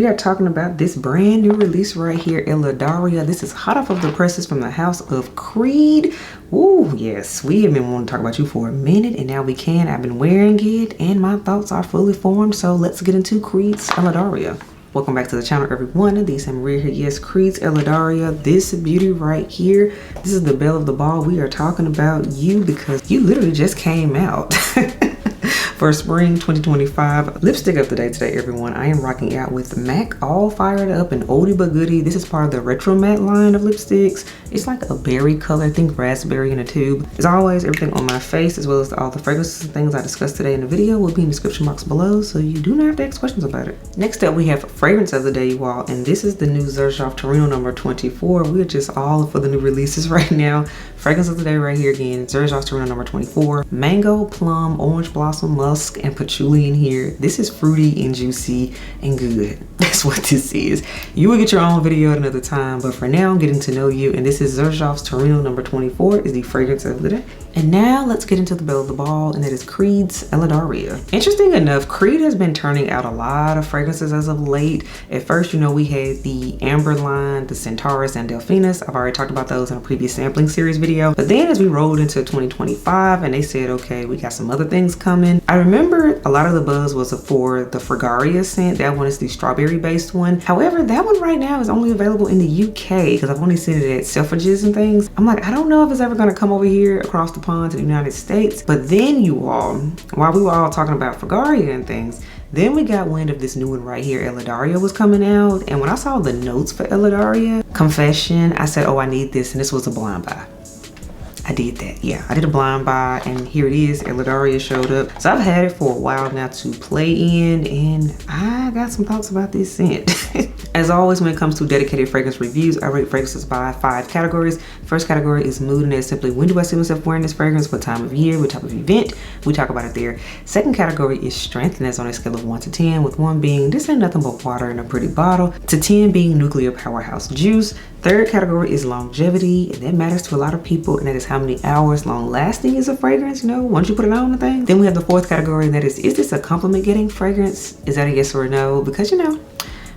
We are talking about this brand new release right here, Eladaria. This is hot off of the presses from the house of Creed. Ooh, yes, we have been wanting to talk about you for a minute, and now we can. I've been wearing it, and my thoughts are fully formed, so let's get into Creed's Eladaria. Welcome back to the channel, everyone. This is Maria here. Yes, Creed's Eladaria. This beauty right here, this is the belle of the ball. We are talking about you because you literally just came out. For spring 2025 lipstick of the day today, everyone. I am rocking out with MAC All Fired Up and Oldie But Goodie. This is part of the Retro Matte line of lipsticks. It's like a berry color, I think raspberry in a tube. As always, everything on my face as well as all the fragrances and things I discussed today in the video will be in the description box below, so you do not have to ask questions about it. Next up, we have fragrance of the day, you all, and this is the new Xerjoff Torino number 24. We are just all for the new releases right now. Fragrance of the day right here again, Xerjoff Torino number 24. Mango, plum, orange blossom, musk, and patchouli in here. This is fruity and juicy and good. That's what this is. You will get your own video at another time, but for now, I'm getting to know you, and this is Xerjoff's Torino number 24 is the fragrance of the day. And now let's get into the belle of the ball, and that is Creed's Eladaria. Interesting enough, Creed has been turning out a lot of fragrances as of late. At first, you know, we had the Amber line, the Centaurus, and Delphinus. I've already talked about those in a previous sampling series video. But then as we rolled into 2025 and they said, okay, we got some other things coming. I remember a lot of the buzz was for the Fragaria scent. That one is the strawberry based one. However, that one right now is only available in the UK because I've only seen it at Selfridges and things. I'm like, I don't know if it's ever gonna come over here across the pond to the United States. But then you all, while we were all talking about Fragaria and things, then we got wind of this new one right here, Eladaria was coming out. And when I saw the notes for Eladaria, confession, I said, oh, I need this. And this was a blind buy. I did that, yeah. I did a blind buy, and here it is. Eladaria showed up. So I've had it for a while now to play in, and I got some thoughts about this scent. As always, when it comes to dedicated fragrance reviews, I rate fragrances by 5 categories. First category is mood, and that's simply when do I see myself wearing this fragrance, what time of year, what type of event. We talk about it there. Second category is strength, and that's on a scale of 1 to 10, with 1 being this ain't nothing but water in a pretty bottle, to 10 being nuclear powerhouse juice. Third category is longevity, and that matters to a lot of people, and that is how many hours long lasting is a fragrance, you know, once you put it on the thing. Then we have the fourth category, and that is this a compliment getting fragrance? Is that a yes or a no? Because, you know,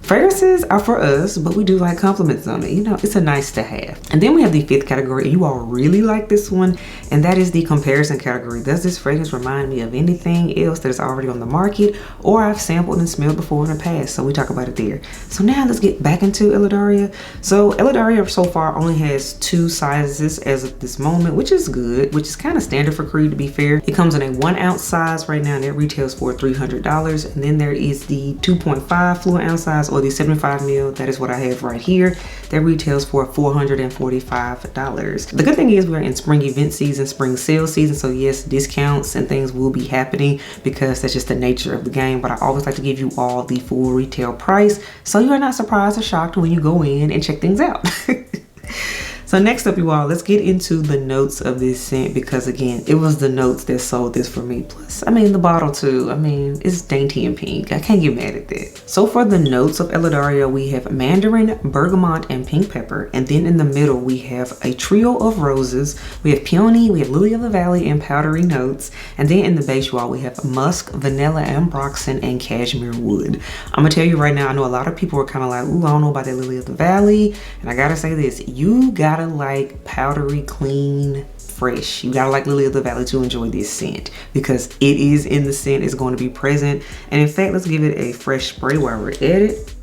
fragrances are for us, but we do like compliments on it. You know, it's a nice to have. And then we have the fifth category, and you all really like this one, and that is the comparison category. Does this fragrance remind me of anything else that is already on the market or I've sampled and smelled before in the past? So we talk about it there. So now let's get back into Eladaria. So Eladaria so far only has 2 sizes as of this moment, which is good, which is kind of standard for Creed, to be fair. It comes in a 1 ounce size right now, and it retails for $300. And then there is the 2.5 fluid ounce size, or the 75 ml. That is what I have right here. That retails for $445. The good thing is we're in spring event season, spring sales season, so yes, discounts and things will be happening because that's just the nature of the game. But I always like to give you all the full retail price, so you are not surprised or shocked when you go in and check things out. So next up, you all, let's get into the notes of this scent, because again, it was the notes that sold this for me. Plus, I mean, the bottle too. I mean, it's dainty and pink. I can't get mad at that. So for the notes of Eladaria, we have mandarin, bergamot, and pink pepper. And then in the middle, we have a trio of roses. We have peony, we have lily of the valley, and powdery notes. And then in the base, you all, we have musk, vanilla, ambroxan, and cashmere wood. I'm gonna tell you right now, I know a lot of people are kind of like, ooh, I don't know about that lily of the valley. And I gotta say this, you gotta like powdery, clean, fresh. You gotta like Lily of the Valley to enjoy this scent, because it is in the scent, it's going to be present. And in fact, let's give it a fresh spray while we're at it.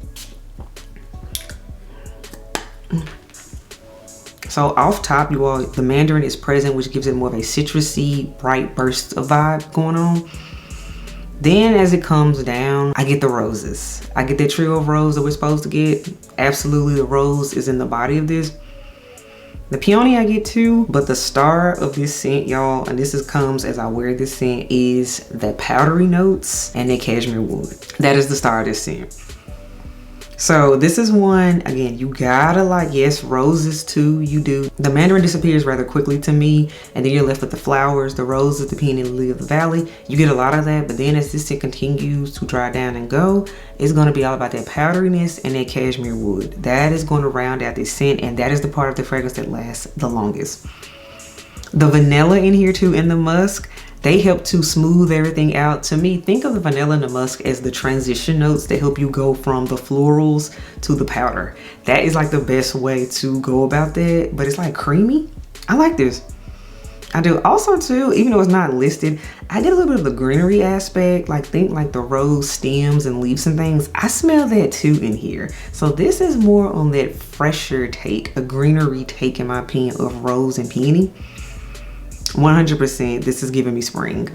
So off top, you all, the mandarin is present, which gives it more of a citrusy, bright burst of vibe going on. Then as it comes down, I get the roses. I get that trio of rose that we're supposed to get. Absolutely, the rose is in the body of this. The peony I get too, but the star of this scent, y'all, and comes as I wear this scent, is the powdery notes and the cashmere wood. That is the star of this scent. So this is one, again, you gotta like, yes, roses too, you do. The mandarin disappears rather quickly to me, and then you're left with the flowers, the roses, the peony, and lily of the valley. You get a lot of that, but then as this scent continues to dry down and go, it's gonna be all about that powderiness and that cashmere wood. That is gonna round out this scent, and that is the part of the fragrance that lasts the longest. The vanilla in here too, and the musk, They help to smooth everything out. To me, think of the vanilla and the musk as the transition notes that help you go from the florals to the powder. That is like the best way to go about that, but it's like creamy. I like this. I do. Also too, even though it's not listed, I get a little bit of the greenery aspect, like think like the rose stems and leaves and things. I smell that too in here. So this is more on that fresher take, a greenery take in my opinion of rose and peony. 100% this is giving me spring.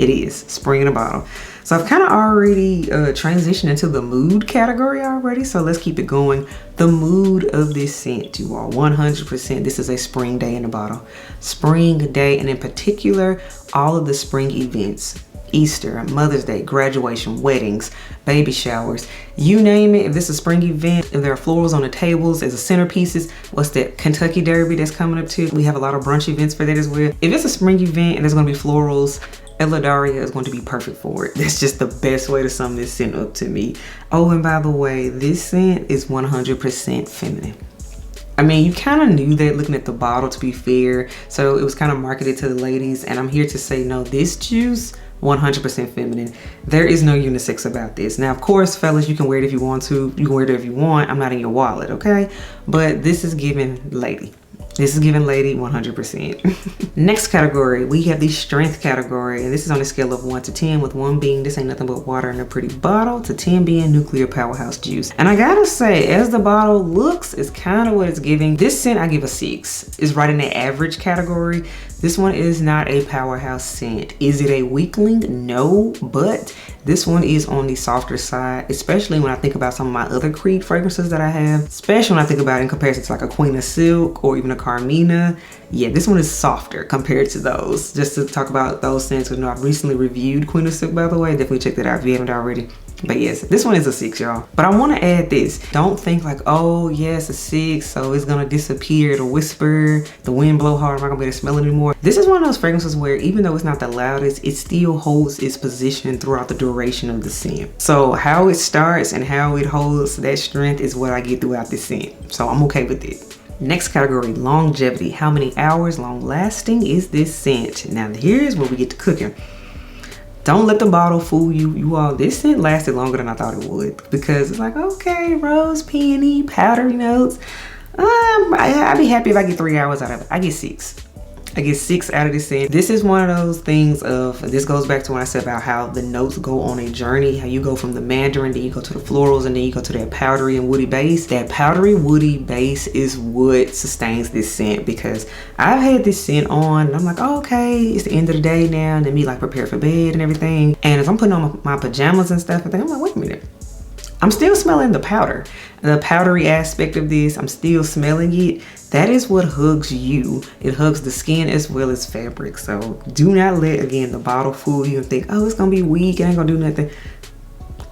It is spring in a bottle. So I've kind of already transitioned into the mood category already. So let's keep it going. The mood of this scent, you all, 100% this is a spring day in the bottle. Spring day, and in particular, all of the spring events. Easter, Mother's Day, graduation, weddings, baby showers, you name it. If this is a spring event, if there are florals on the tables as a centerpieces, what's that, Kentucky Derby that's coming up too? We have a lot of brunch events for that as well. If it's a spring event and there's gonna be florals, Eladaria is going to be perfect for it. That's just the best way to sum this scent up to me. Oh, and by the way, this scent is 100% feminine. I mean, you kind of knew that looking at the bottle, to be fair. So it was kind of marketed to the ladies, and I'm here to say, no, this juice, 100% feminine. There is no unisex about this. Now, of course, fellas, you can wear it if you want to. You can wear it if you want. I'm not in your wallet, okay? But this is giving lady. This is giving lady 100%. Next category, we have the strength category, and this is on a scale of 1 to 10, with 1 being this ain't nothing but water in a pretty bottle, to 10 being nuclear powerhouse juice. And I gotta say, as the bottle looks, it's kind of what it's giving. This scent I give a 6. It's right in the average category. This one is not a powerhouse scent. Is it a weakling? No, but this one is on the softer side, especially when I think about some of my other Creed fragrances that I have, especially when I think about it in comparison to like a Queen of Silk or even a Carmina. Yeah, this one is softer compared to those. Just to talk about those scents, because you know, I've recently reviewed Queen of Silk, by the way. Definitely check that out if you haven't already. But yes, this one is a 6, y'all. But I want to add this. Don't think like, oh yes, a 6, so it's gonna disappear, it'll whisper, the wind blow hard, I'm not gonna be able to smell it anymore. This is one of those fragrances where even though it's not the loudest, it still holds its position throughout the duration of the scent. So how it starts and how it holds that strength is what I get throughout this scent. So I'm okay with it. Next category, longevity. How many hours long lasting is this scent? Now here's where we get to cooking. Don't let the bottle fool you. You all, this scent lasted longer than I thought it would, because it's like, okay, rose, peony, powdery notes. I'd be happy if I get 3 hours out of it. I get 6. I get 6 out of this scent. This is one of those things of, this goes back to when I said about how the notes go on a journey, how you go from the mandarin, then you go to the florals, and then you go to that powdery and woody base. That powdery woody base is what sustains this scent, because I've had this scent on and I'm like, oh, okay, it's the end of the day now, and then me like prepare for bed and everything. And as I'm putting on my pajamas and stuff, I'm like, wait a minute. I'm still smelling the powder. The powdery aspect of this, I'm still smelling it. That is what hugs you. It hugs the skin as well as fabric. So do not let, again, the bottle fool you and think, oh, it's gonna be weak, it ain't gonna do nothing.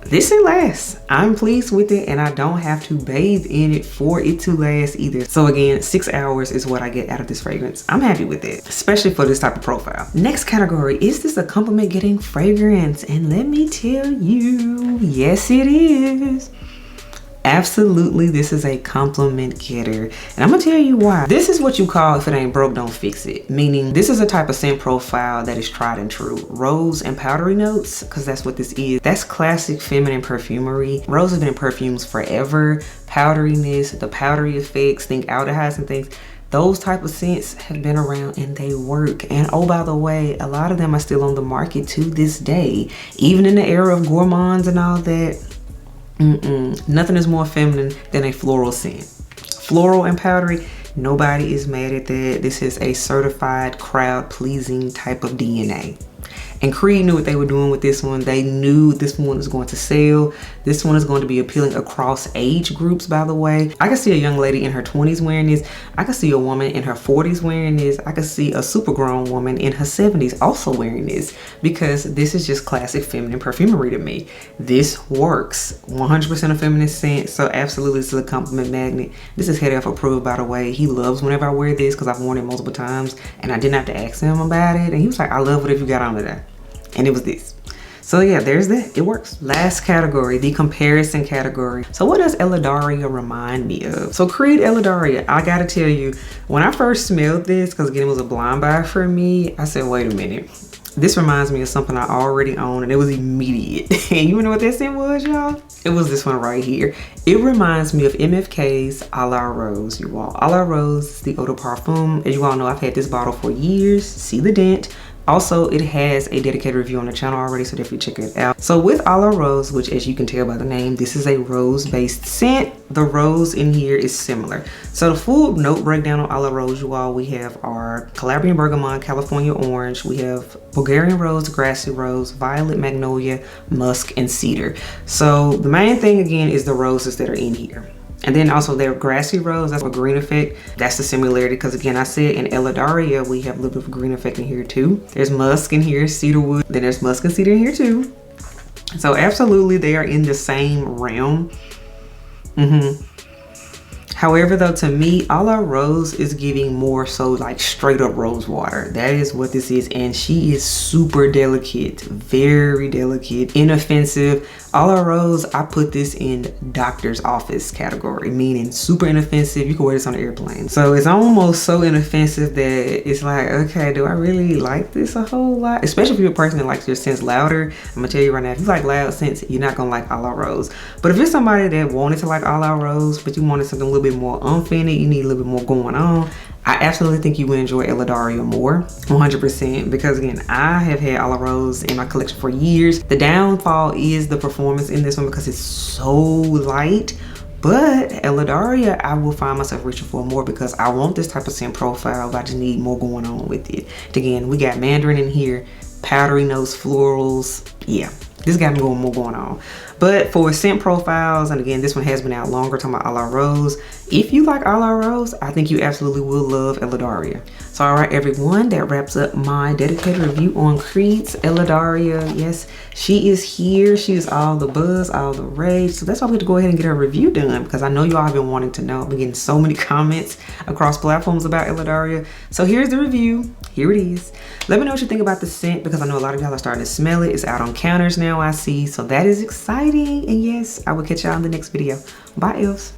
This ain't last. I'm pleased with it, and I don't have to bathe in it for it to last either. So again, 6 hours is what I get out of this fragrance. I'm happy with it, especially for this type of profile. Next category, is this a compliment getting fragrance? And let me tell you, yes it is. Absolutely, this is a compliment getter, and I'm gonna tell you why. This is what you call, if it ain't broke, don't fix it. Meaning, this is a type of scent profile that is tried and true. Rose and powdery notes, because that's what this is. That's classic feminine perfumery. Rose has been in perfumes forever. Powderiness, the powdery effects, think aldehydes and things. Those type of scents have been around and they work. And oh, by the way, a lot of them are still on the market to this day. Even in the era of gourmands and all that. Nothing is more feminine than a floral scent. Floral and powdery, nobody is mad at that. This is a certified crowd pleasing type of DNA. And Creed knew what they were doing with this one. They knew this one was going to sell. This one is going to be appealing across age groups, by the way. I can see a young lady in her 20s wearing this. I can see a woman in her 40s wearing this. I can see a super grown woman in her 70s also wearing this, because this is just classic feminine perfumery to me. This works. 100% a feminine scent, so absolutely this is a compliment magnet. This is Xerjoff approved, by the way. He loves whenever I wear this because I've worn it multiple times, and I didn't have to ask him about it. And he was like, I love whatever you got on today. And it was this. So yeah, there's that. It works. Last category, the comparison category. So what does Eladaria remind me of? So Creed Eladaria, I gotta tell you, when I first smelled this, because again, it was a blind buy for me, I said, wait a minute. This reminds me of something I already own, and it was immediate. And you know what that scent was, y'all? It was this one right here. It reminds me of MFK's Allar Rose, you all. Allar Rose is the eau de parfum. As you all know, I've had this bottle for years. See the dent. Also, it has a dedicated review on the channel already, so definitely check it out. So with Allar Rose, which as you can tell by the name, this is a rose-based scent. The rose in here is similar. So the full note breakdown on Allar Rose, you all, we have our Calabrian bergamot, California orange, we have Bulgarian rose, grassy rose, violet magnolia, musk, and cedar. So the main thing again is the roses that are in here. And then also their grassy rose, that's a green effect. That's the similarity, because again, I said in Eladaria, we have a little bit of green effect in here too. There's musk in here, cedarwood, then there's musk and cedar in here too. So absolutely, they are in the same realm. However, though, to me, Allar Rose is giving more so like straight up rose water. That is what this is. And she is super delicate, very delicate, inoffensive. Allar Rose, I put this in doctor's office category, meaning super inoffensive. You can wear this on an airplane. So it's almost so inoffensive that it's like, okay, do I really like this a whole lot? Especially if you're a person that likes your scents louder. I'm gonna tell you right now, if you like loud scents, you're not gonna like Allar Rose. But if you're somebody that wanted to like Allar Rose, but you wanted something a little bit more unfinished, you need a little bit more going on, I absolutely think you would enjoy Eladaria more, 100%, because again, I have had Allar Rose in my collection for years. The downfall is the performance in this one because it's so light, but Eladaria, I will find myself reaching for more because I want this type of scent profile, but I just need more going on with it. Again, we got mandarin in here, powdery notes, florals, yeah. This got me more going on. But for scent profiles, and again, this one has been out longer, talking about Allar Rose. If you like Allar Rose, I think you absolutely will love Eladaria. So all right, everyone, that wraps up my dedicated review on Creed's Eladaria. Yes, she is here. She is all the buzz, all the rage. So that's why we have to go ahead and get her review done, because I know you all have been wanting to know. I've been getting so many comments across platforms about Eladaria. So here's the review. Here it is. Let me know what you think about the scent, because I know a lot of y'all are starting to smell it. It's out on counters now, I see. So that is exciting. And yes, I will catch y'all in the next video. Bye, elves.